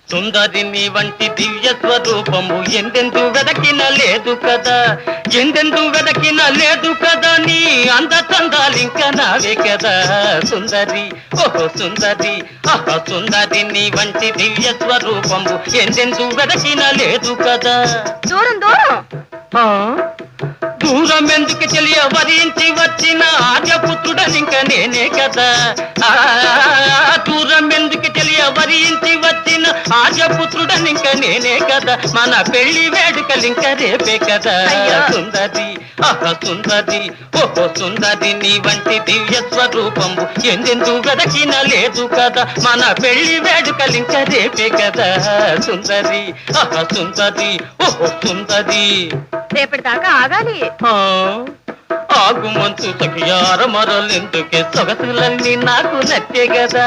సుందరి నీ వంటి దివ్య స్వరూపము ఎందెందు వెదకిన లేదు కదా, ఎందెందు వెదకిన లేదు కదా, నీ అందచందాలింక నావే కదా సుందరి, ఓహో సుందరి, ఆహా సుందరి నీ వంటి దివ్య స్వరూపము ఎందెందు వెదకిన లేదు కదా. దూరం దూరం దూరం ఎందుకు తెలియ వరించి వచ్చిన ఆర్యపుత్రుడనింక నేనే కదా, దూరం ఎందుకు తెలియ వరించి వచ్చిన ఆర్యపుత్రుడనింక నేనే కదా, మన పెళ్లి వేడుకలింక రేపే కదా సుందరి, ఆహా సుందరి, ఓహో సుందరి నీ వంటి దివ్య స్వరూపము ఎందెందు వెదకిన లేదు కదా, మన పెళ్లి వేడుకలింక రేపే కదా సుందరి, ఆహా సుందరి, ఓహో సుందరి. రేపటి దాకా ఆగాలి. ఆగుమంతు సఖియార మరలెందుకే సొగసులన్నీ నాకు నచ్చే కదా.